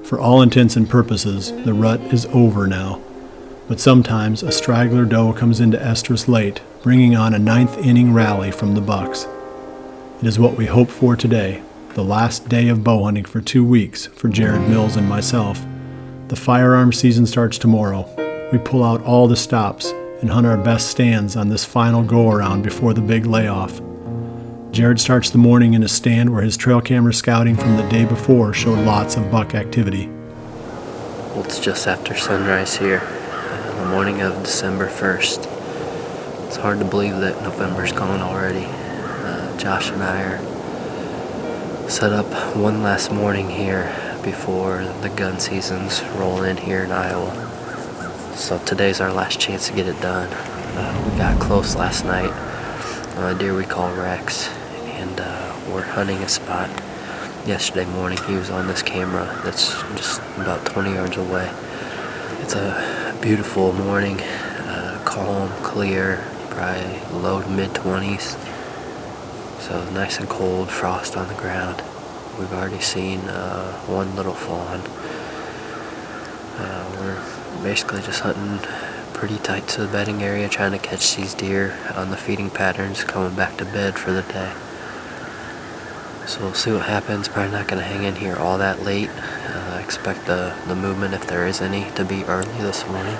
For all intents and purposes, the rut is over now. But sometimes a straggler doe comes into estrus late, bringing on a ninth-inning rally from the bucks. It is what we hope for today, the last day of bow hunting for 2 weeks for Jared Mills and myself. The firearm season starts tomorrow. We pull out all the stops and hunt our best stands on this final go-around before the big layoff. Jared starts the morning in a stand where his trail camera scouting from the day before showed lots of buck activity. Well, it's just after sunrise here, the morning of December 1st. It's hard to believe that November's gone already. Josh and I are set up one last morning here before the gun season's rolling in here in Iowa. So today's our last chance to get it done. We got close last night on a deer we call Rex, and we're hunting a spot. Yesterday morning he was on this camera that's just about 20 yards away. It's a beautiful morning, calm, clear, probably low to mid-20s. So nice and cold, frost on the ground. We've already seen one little fawn. We're basically just hunting pretty tight to the bedding area, trying to catch these deer on the feeding patterns, coming back to bed for the day. So we'll see what happens. Probably not going to hang in here all that late. I expect the movement, if there is any, to be early this morning.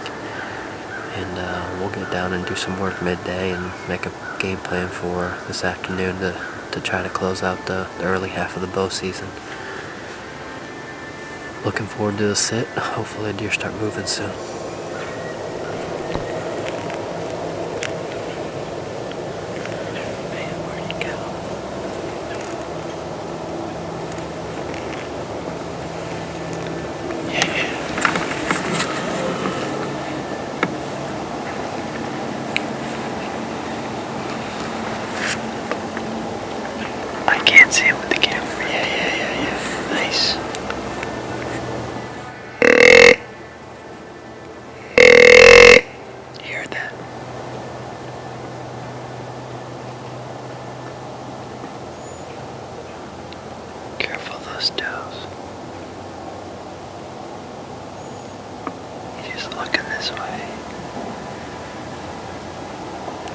And we'll get down and do some work midday and make a game plan for this afternoon to try to close out the early half of the bow season. Looking forward to the sit. Hopefully the deer start moving soon. See him with the camera. Yeah. Nice. You heard that? Careful of those does. He's just looking this way.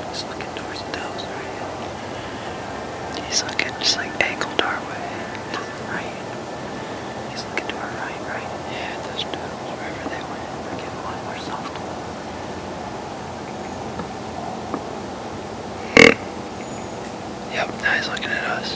He's looking towards the does, right? He's looking just like angled our way to the right. He's looking to our right. Yeah, those does, wherever they went. We're getting one more soft one. Yep, now he's looking at us.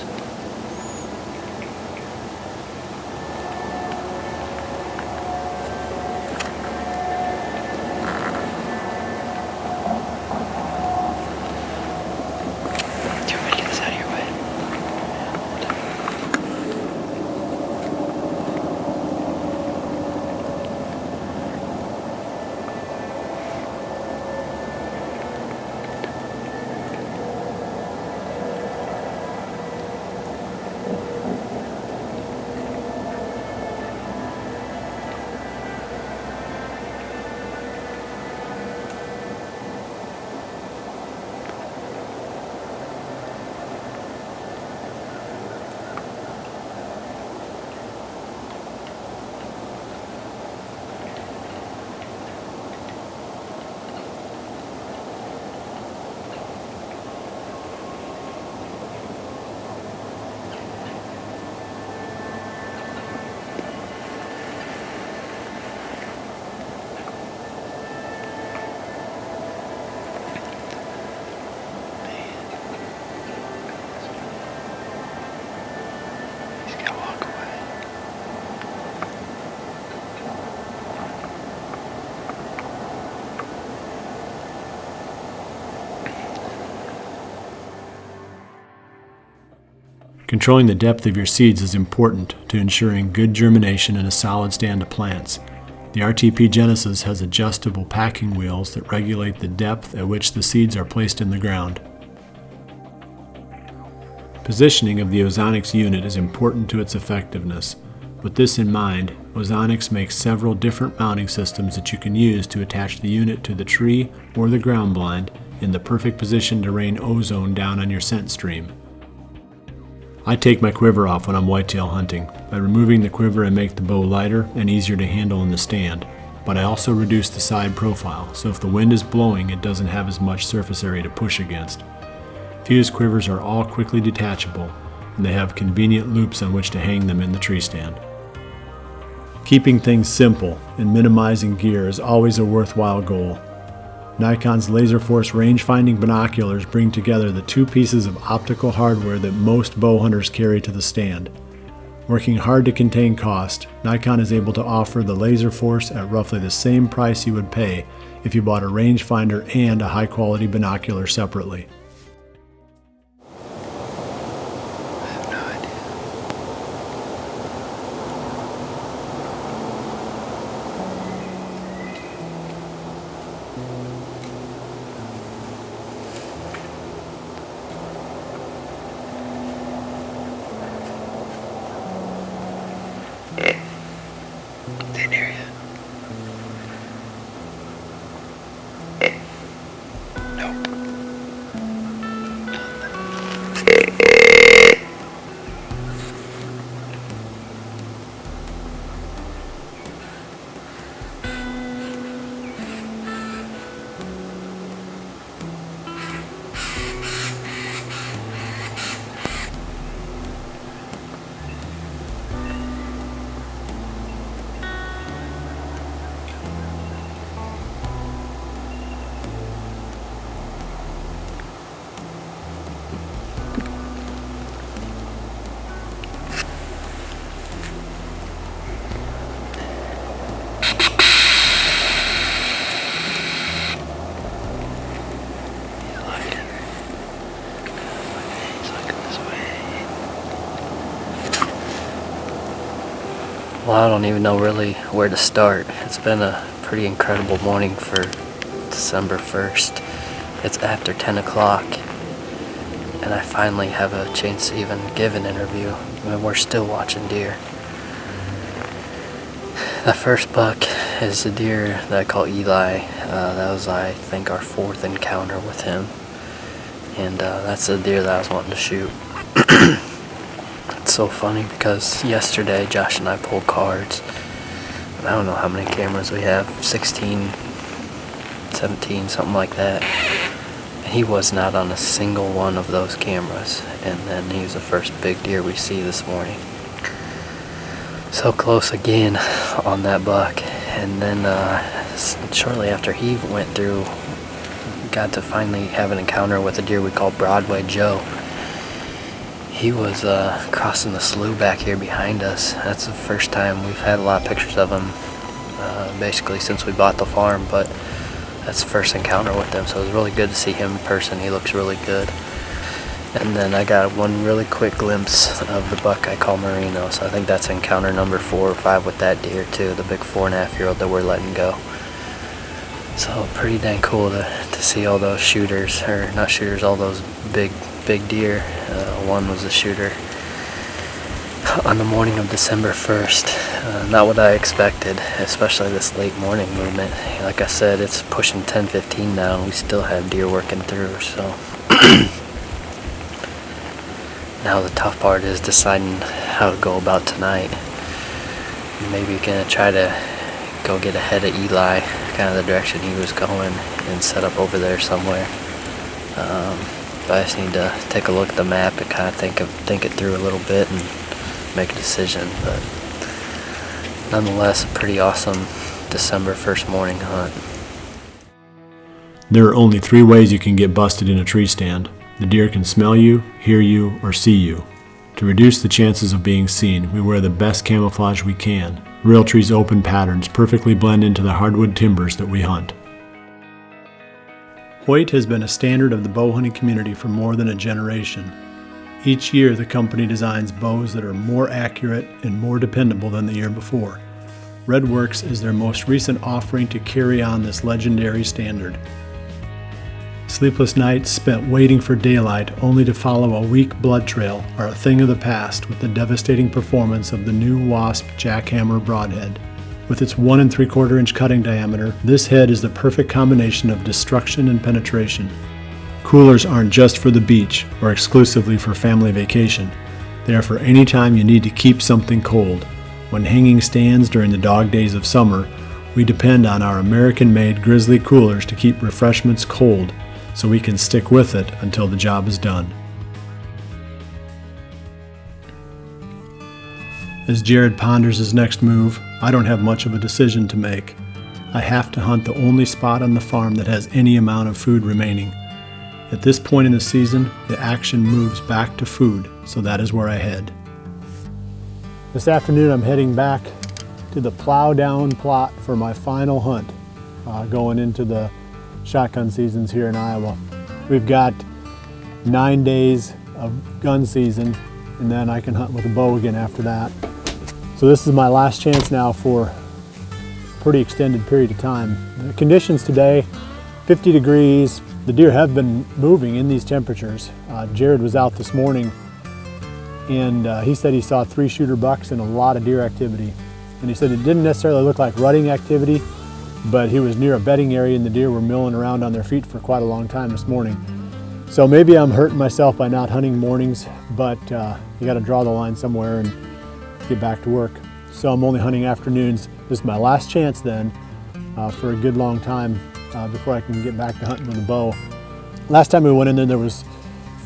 Controlling the depth of your seeds is important to ensuring good germination and a solid stand of plants. The RTP Genesis has adjustable packing wheels that regulate the depth at which the seeds are placed in the ground. Positioning of the Ozonics unit is important to its effectiveness. With this in mind, Ozonics makes several different mounting systems that you can use to attach the unit to the tree or the ground blind in the perfect position to rain ozone down on your scent stream. I take my quiver off when I'm whitetail hunting. By removing the quiver, I make the bow lighter and easier to handle in the stand, but I also reduce the side profile, so if the wind is blowing, it doesn't have as much surface area to push against. Fuse quivers are all quickly detachable, and they have convenient loops on which to hang them in the tree stand. Keeping things simple and minimizing gear is always a worthwhile goal. Nikon's LaserForce range-finding binoculars bring together the two pieces of optical hardware that most bow hunters carry to the stand. Working hard to contain cost, Nikon is able to offer the LaserForce at roughly the same price you would pay if you bought a rangefinder and a high-quality binocular separately. I have no idea. They near you? Nope. Well, I don't even know really where to start. It's been a pretty incredible morning for December 1st. It's after 10 o'clock, and I finally have a chance to even give an interview, and we're still watching deer. The first buck is a deer that I call Eli. That was, I think, our fourth encounter with him, and that's the deer that I was wanting to shoot. It's so funny because yesterday Josh and I pulled cards. I don't know how many cameras we have, 16, 17, something like that. And he was not on a single one of those cameras. And then he was the first big deer we see this morning. So close again on that buck. And then shortly after he went through, got to finally have an encounter with a deer we call Broadway Joe. He was crossing the slough back here behind us. That's the first time we've had a lot of pictures of him, basically since we bought the farm, but that's the first encounter with him, so it was really good to see him in person. He looks really good. And then I got one really quick glimpse of the buck I call Merino, so I think that's encounter number 4 or 5 with that deer too, the big 4.5-year-old that we're letting go. So pretty dang cool to see all those shooters, or not shooters, all those big deer. One was a shooter on the morning of December 1st. Not what I expected, especially this late morning movement. Like I said, it's pushing 10:15 now, and we still have deer working through. So now the tough part is deciding how to go about tonight. Maybe gonna try to go get ahead of Eli, kind of the direction he was going, and set up over there somewhere. But I just need to take a look at the map and kind of think it through a little bit and make a decision. But nonetheless, a pretty awesome December 1st morning hunt. There are only 3 ways you can get busted in a tree stand. The deer can smell you, hear you, or see you. To reduce the chances of being seen, we wear the best camouflage we can. Realtree's open patterns perfectly blend into the hardwood timbers that we hunt. Hoyt has been a standard of the bow hunting community for more than a generation. Each year, the company designs bows that are more accurate and more dependable than the year before. RedWorks is their most recent offering to carry on this legendary standard. Sleepless nights spent waiting for daylight only to follow a weak blood trail are a thing of the past with the devastating performance of the new Wasp jackhammer broadhead. With its 1 3/4 inch cutting diameter, this head is the perfect combination of destruction and penetration. Coolers aren't just for the beach or exclusively for family vacation. They are for any time you need to keep something cold. When hanging stands during the dog days of summer, we depend on our American-made Grizzly coolers to keep refreshments cold so we can stick with it until the job is done. As Jared ponders his next move, I don't have much of a decision to make. I have to hunt the only spot on the farm that has any amount of food remaining. At this point in the season, the action moves back to food, so that is where I head. This afternoon I'm heading back to the plow down plot for my final hunt, going into the shotgun seasons here in Iowa. We've got 9 days of gun season, and then I can hunt with a bow again after that. So this is my last chance now for a pretty extended period of time. The conditions today, 50 degrees. The deer have been moving in these temperatures. Jared was out this morning and he said he saw 3 shooter bucks and a lot of deer activity. And he said it didn't necessarily look like rutting activity, but he was near a bedding area and the deer were milling around on their feet for quite a long time this morning. So maybe I'm hurting myself by not hunting mornings, but you got to draw the line somewhere and get back to work. So I'm only hunting afternoons. This is my last chance then for a good long time before I can get back to hunting with a bow. Last time we went in there was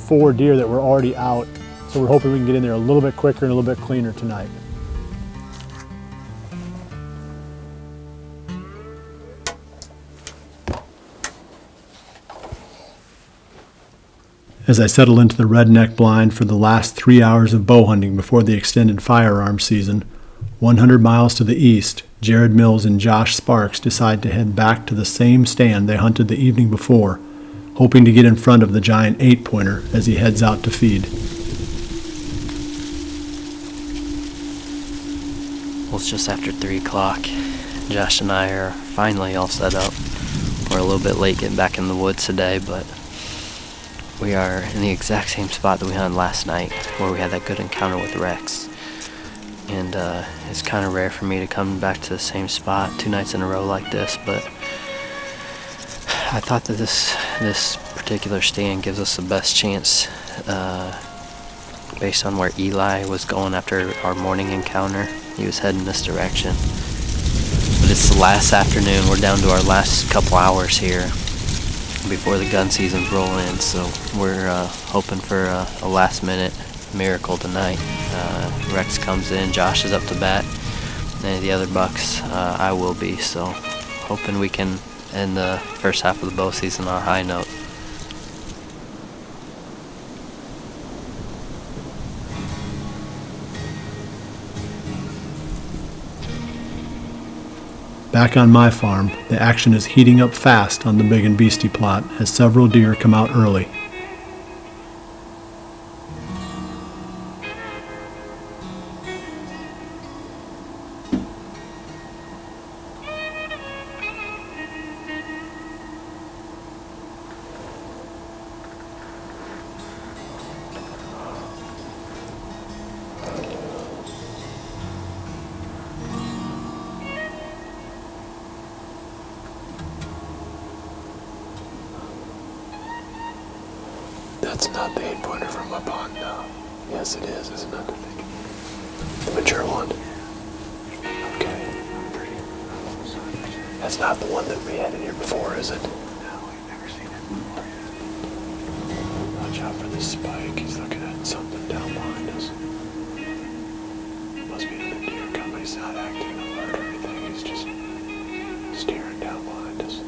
4 deer that were already out, so we're hoping we can get in there a little bit quicker and a little bit cleaner tonight. As I settle into the redneck blind for the last 3 hours of bow hunting before the extended firearm season, 100 miles to the east, Jared Mills and Josh Sparks decide to head back to the same stand they hunted the evening before, hoping to get in front of the giant 8-pointer as he heads out to feed. Well, it's just after 3 o'clock. Josh and I are finally all set up. We're a little bit late getting back in the woods today, but we are in the exact same spot that we hunted last night, where we had that good encounter with Rex. And it's kind of rare for me to come back to the same spot 2 nights in a row like this, but I thought that this particular stand gives us the best chance based on where Eli was going after our morning encounter. He was heading this direction. But it's the last afternoon. We're down to our last couple hours here before the gun seasons roll in, so we're hoping for a last minute miracle tonight. Rex comes in, Josh is up to bat, and the other bucks I will be, so hoping we can end the first half of the bow season on a high note. Back on my farm, the action is heating up fast on the Big and Beasty plot as several deer come out early. That's not the 8-pointer from up on, yes it is, isn't it? The mature one. Okay. That's not the one that we had in here before, is it? No, we've never seen it before yet. Watch out for this spike, he's looking at something down behind us. Must be another deer coming, he's not acting alert or anything, he's just staring down behind us.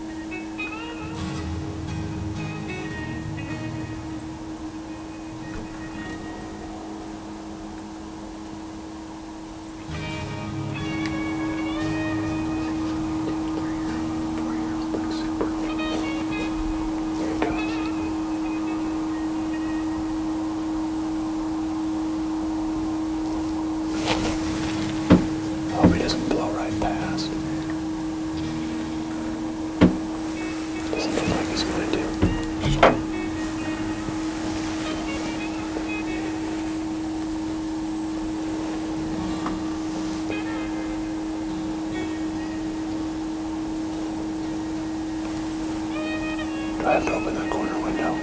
I have to open that corner window.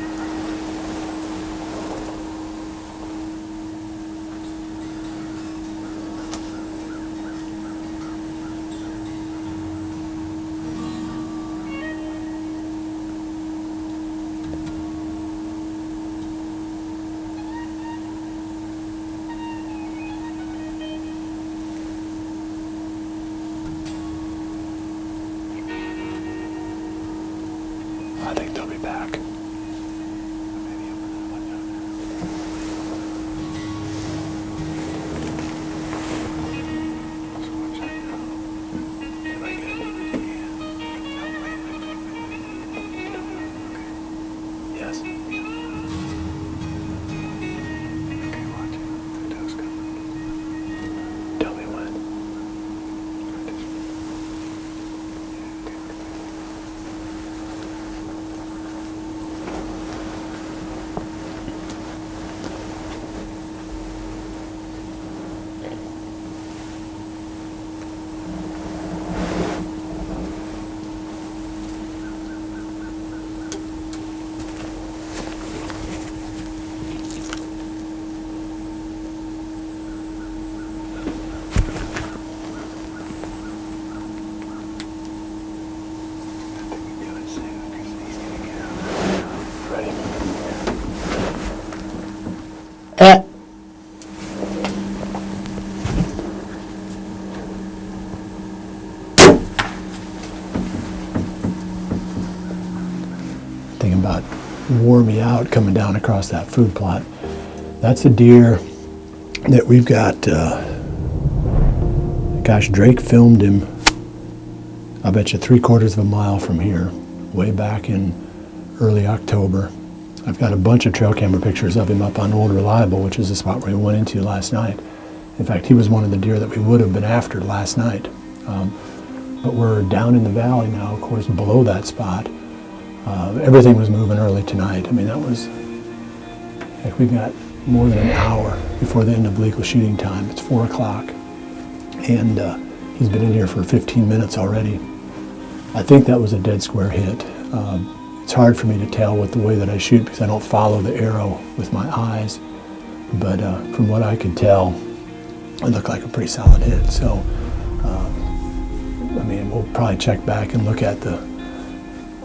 wore me out coming down across that food plot. That's a deer that we've got, gosh, Drake filmed him, I bet you 3/4 of a mile from here, way back in early October. I've got a bunch of trail camera pictures of him up on Old Reliable, which is the spot where he went into last night. In fact, he was one of the deer that we would have been after last night. But we're down in the valley now, of course, below that spot. Everything was moving early tonight. I mean, that was, heck, we've got more than an hour before the end of legal shooting time. It's 4 o'clock, and he's been in here for 15 minutes already. I think that was a dead square hit. It's hard for me to tell with the way that I shoot because I don't follow the arrow with my eyes, but from what I could tell, it looked like a pretty solid hit. So, I mean, we'll probably check back and look at the,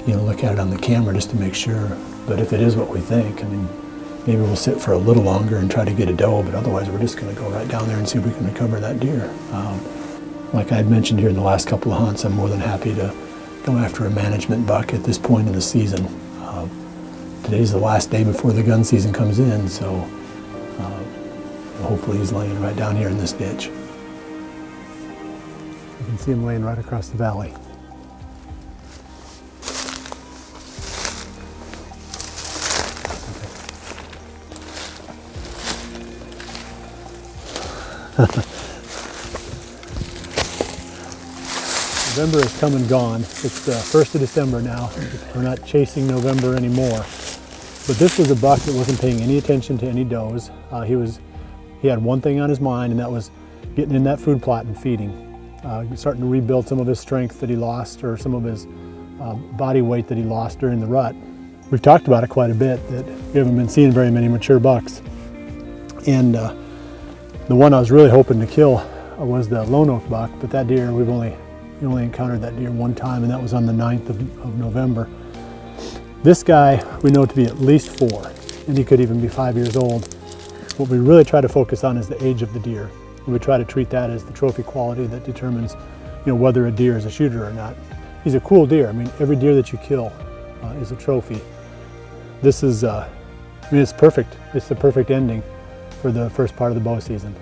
look at it on the camera just to make sure. But if it is what we think, I mean, maybe we'll sit for a little longer and try to get a doe, but otherwise we're just going to go right down there and see if we can recover that deer. Like I had mentioned here in the last couple of hunts, I'm more than happy to go after a management buck at this point in the season. Today's the last day before the gun season comes in, so hopefully he's laying right down here in this ditch. You can see him laying right across the valley. November has come and gone. It's the 1st of December now. We're not chasing November anymore. But this was a buck that wasn't paying any attention to any does. He had one thing on his mind, and that was getting in that food plot and feeding. Starting to rebuild some of his strength that he lost, or some of his body weight that he lost during the rut. We've talked about it quite a bit, that we haven't been seeing very many mature bucks. And the one I was really hoping to kill was the lone oak buck, but that deer, we only encountered that deer one time, and that was on the 9th of November. This guy we know to be at least 4, and he could even be 5 years old. What we really try to focus on is the age of the deer. And we try to treat that as the trophy quality that determines, whether a deer is a shooter or not. He's a cool deer. I mean, every deer that you kill is a trophy. This is, it's perfect. It's the perfect ending for the first part of the bow season.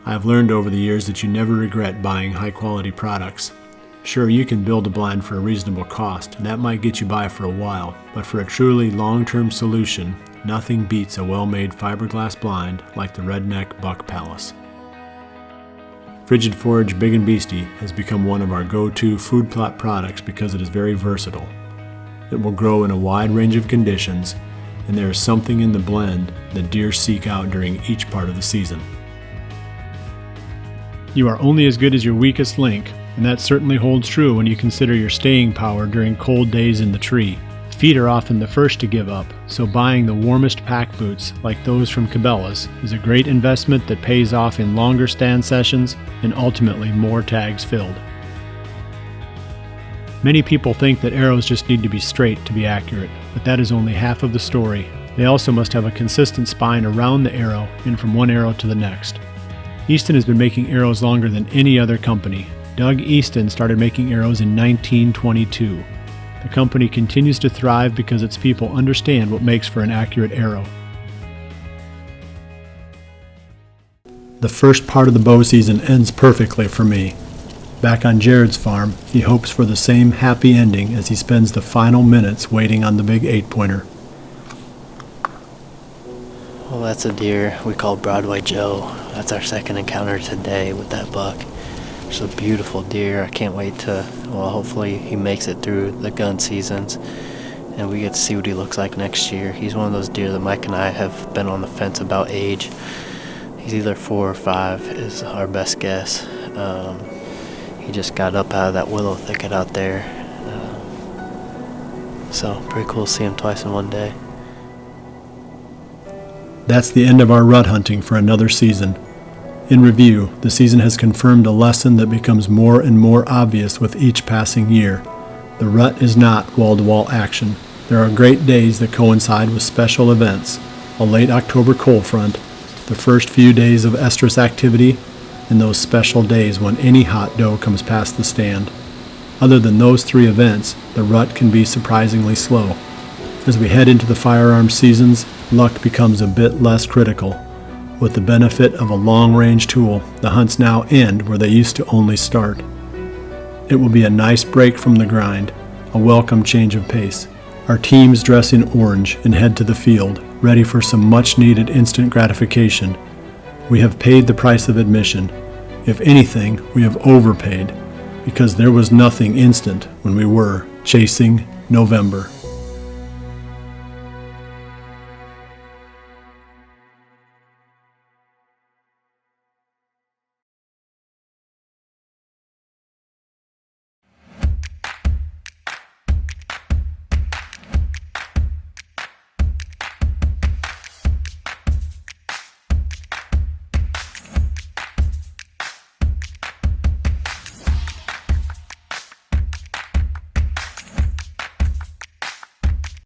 I've learned over the years that you never regret buying high-quality products. Sure, you can build a blind for a reasonable cost, and that might get you by for a while, but for a truly long-term solution, nothing beats a well-made fiberglass blind like the REDNECK Buck Palace. Frigid Forage Big and Beasty has become one of our go-to food plot products because it is very versatile. It will grow in a wide range of conditions, and there is something in the blend that deer seek out during each part of the season. You are only as good as your weakest link, and that certainly holds true when you consider your staying power during cold days in the tree. Feet are often the first to give up, so buying the warmest pack boots, like those from Cabela's, is a great investment that pays off in longer stand sessions and ultimately more tags filled. Many people think that arrows just need to be straight to be accurate, but that is only half of the story. They also must have a consistent spine around the arrow and from one arrow to the next. Easton has been making arrows longer than any other company. Doug Easton started making arrows in 1922. The company continues to thrive because its people understand what makes for an accurate arrow. The first part of the bow season ends perfectly for me. Back on Jared's farm, he hopes for the same happy ending as he spends the final minutes waiting on the big 8-pointer. Well, that's a deer we call Broadway Joe. That's our second encounter today with that buck. It's a beautiful deer. I can't wait to, hopefully he makes it through the gun seasons and we get to see what he looks like next year. He's one of those deer that Mike and I have been on the fence about age. He's either 4 or 5 is our best guess. He just got up out of that willow thicket out there. So pretty cool to see him twice in one day. That's the end of our rut hunting for another season. In review, the season has confirmed a lesson that becomes more and more obvious with each passing year. The rut is not wall-to-wall action. There are great days that coincide with special events, a late October cold front, the first few days of estrus activity, and those special days when any hot doe comes past the stand. Other than those three events, the rut can be surprisingly slow. As we head into the firearms seasons, luck becomes a bit less critical. With the benefit of a long-range tool, the hunts now end where they used to only start. It will be a nice break from the grind, a welcome change of pace. Our teams dress in orange and head to the field, ready for some much-needed instant gratification. We have paid the price of admission. If anything, we have overpaid, because there was nothing instant when we were chasing November.